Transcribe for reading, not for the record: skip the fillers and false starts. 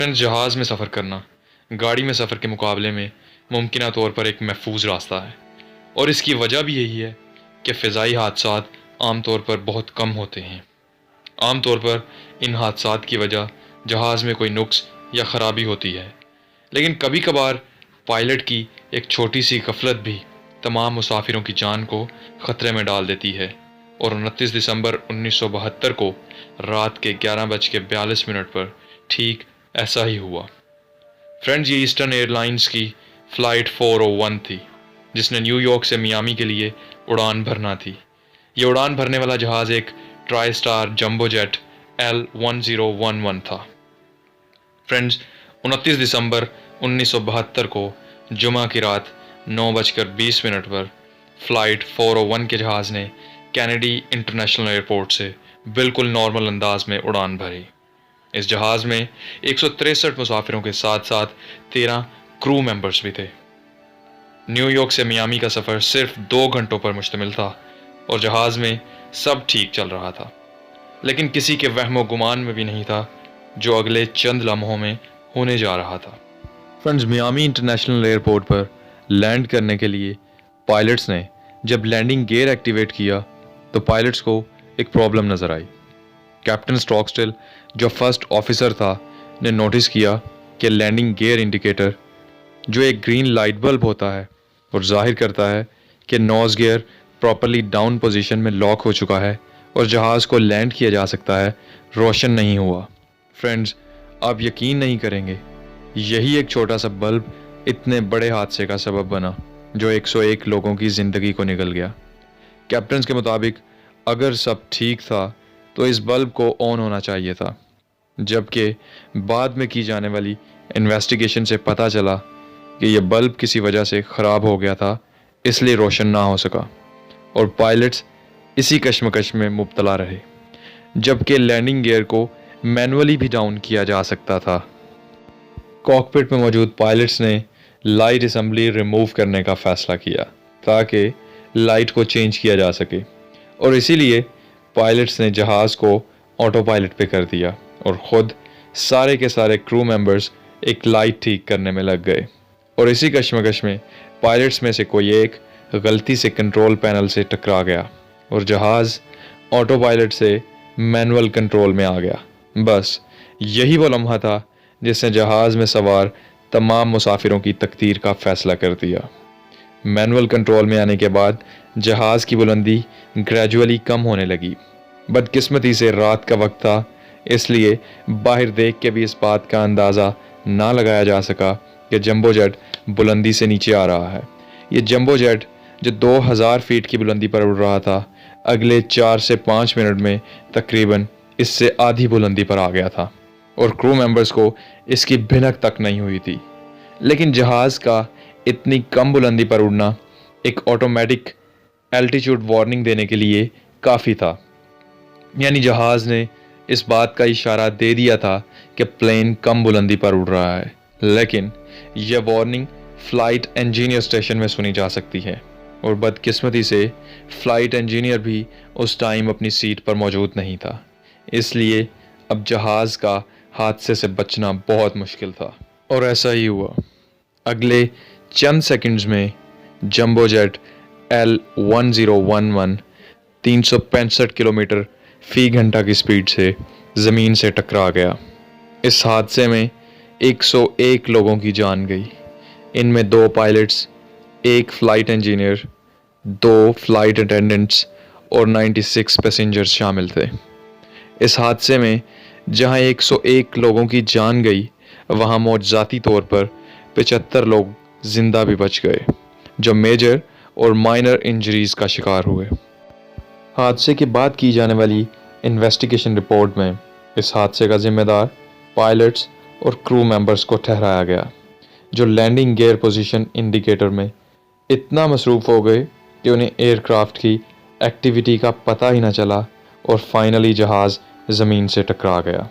Friends, जहाज़ में सफ़र करना गाड़ी में सफ़र के मुकाबले में मुमकिन तौर पर एक महफूज रास्ता है, और इसकी वजह भी यही है कि फ़िज़ाई हादसात आम तौर पर बहुत कम होते हैं। आम तौर पर इन हादसात की वजह जहाज़ में कोई नुक्स या ख़राबी होती है, लेकिन कभी कभार पायलट की एक छोटी सी गफलत भी तमाम मुसाफिरों की जान को ख़तरे में डाल देती है। और 29 दिसंबर 1972 को रात के 11:42 पर ठीक ऐसा ही हुआ। फ्रेंड्स, ये ईस्टर्न एयरलाइंस की फ़्लाइट 401 थी, जिसने न्यूयॉर्क से मियामी के लिए उड़ान भरना थी। ये उड़ान भरने वाला जहाज़ एक try star jumbo jet L1011 था। फ्रेंड्स, 29 दिसंबर 1972 को जुमा की रात 9:20 पर फ़्लाइट 401 के जहाज़ ने कैनेडी इंटरनेशनल एयरपोर्ट से बिल्कुल नॉर्मल अंदाज में उड़ान भरी। इस जहाज़ में 163 मुसाफिरों के साथ साथ 13 क्रू मेंबर्स भी थे। न्यूयॉर्क से मियामी का सफ़र सिर्फ 2 घंटों पर मुश्तमिल था और जहाज़ में सब ठीक चल रहा था, लेकिन किसी के वहमो गुमान में भी नहीं था जो अगले चंद लम्हों में होने जा रहा था। फ्रेंड्स, मियामी इंटरनेशनल एयरपोर्ट पर लैंड करने के लिए पायलट्स ने जब लैंडिंग गियर एक्टिवेट किया तो पायलट्स को एक प्रॉब्लम नज़र आई। कैप्टन स्टॉकस्टिल, जो फर्स्ट ऑफिसर था, ने नोटिस किया कि लैंडिंग गियर इंडिकेटर, जो एक ग्रीन लाइट बल्ब होता है और जाहिर करता है कि nose gear properly down position में लॉक हो चुका है और जहाज़ को लैंड किया जा सकता है, रोशन नहीं हुआ। फ्रेंड्स, आप यकीन नहीं करेंगे, यही एक छोटा सा बल्ब इतने बड़े हादसे का सबब बना जो 101 लोगों की ज़िंदगी को निगल गया। कैप्टन के मुताबिक अगर सब ठीक था तो इस बल्ब को ऑन होना चाहिए था, जबकि बाद में की जाने वाली इन्वेस्टिगेशन से पता चला कि यह बल्ब किसी वजह से ख़राब हो गया था, इसलिए रोशन ना हो सका और पायलट्स इसी कश्मकश में मुब्तला रहे, जबकि लैंडिंग गियर को मैनुअली भी डाउन किया जा सकता था। कॉकपिट में मौजूद पायलट्स ने लाइट असेंबली रिमूव करने का फ़ैसला किया ताकि लाइट को चेंज किया जा सके, और इसीलिए पायलट्स ने जहाज़ को ऑटो पायलट पे कर दिया और ख़ुद सारे के सारे क्रू मेंबर्स एक लाइट ठीक करने में लग गए। और इसी कश्मकश में पायलट्स में से कोई एक गलती से कंट्रोल पैनल से टकरा गया और जहाज़ ऑटो पायलट से मैनुअल कंट्रोल में आ गया। बस यही वो लम्हा था जिसने जहाज़ में सवार तमाम मुसाफिरों की तकदीर का फ़ैसला कर दिया। मैनुअल कंट्रोल में आने के बाद जहाज़ की बुलंदी ग्रेजुअली कम होने लगी। बदकिस्मती से रात का वक्त था, इसलिए बाहर देख के भी इस बात का अंदाज़ा ना लगाया जा सका कि जंबो जेट बुलंदी से नीचे आ रहा है। ये जंबो जेट जो 2000 फीट की बुलंदी पर उड़ रहा था, अगले 4 से 5 मिनट में तकरीबन इससे आधी बुलंदी पर आ गया था और क्रू मेंबर्स को इसकी भिनक तक नहीं हुई थी। लेकिन जहाज़ का इतनी कम बुलंदी पर उड़ना एक ऑटोमेटिक एल्टीट्यूड वार्निंग देने के लिए काफ़ी था, यानी जहाज़ ने इस बात का इशारा दे दिया था कि प्लेन कम बुलंदी पर उड़ रहा है, लेकिन यह वार्निंग फ़्लाइट इंजीनियर स्टेशन में सुनी जा सकती है और बदकिस्मती से फ़्लाइट इंजीनियर भी उस टाइम अपनी सीट पर मौजूद नहीं था, इसलिए अब जहाज़ का हादसे से बचना बहुत मुश्किल था। और ऐसा ही हुआ। अगले चंद सेकंड्स में जंबो जेट L1011 365 किलोमीटर फ़ी घंटा की स्पीड से ज़मीन से टकरा गया। इस हादसे में 101 लोगों की जान गई। इनमें 2 pilots, 1 flight engineer, 2 flight attendants और 96 पैसेंजर्स शामिल थे। इस हादसे में जहां 101 लोगों की जान गई, वहां मौजज़ाती तौर पर 75 लोग जिंदा भी बच गए, जो मेजर और माइनर इंजरीज़ का शिकार हुए। हादसे के बाद की जाने वाली इन्वेस्टिगेशन रिपोर्ट में इस हादसे का जिम्मेदार पायलट्स और क्रू मेंबर्स को ठहराया गया, जो लैंडिंग गियर पोजीशन इंडिकेटर में इतना मसरूफ़ हो गए कि उन्हें एयरक्राफ्ट की एक्टिविटी का पता ही न चला और फाइनली जहाज़ ज़मीन से टकरा गया।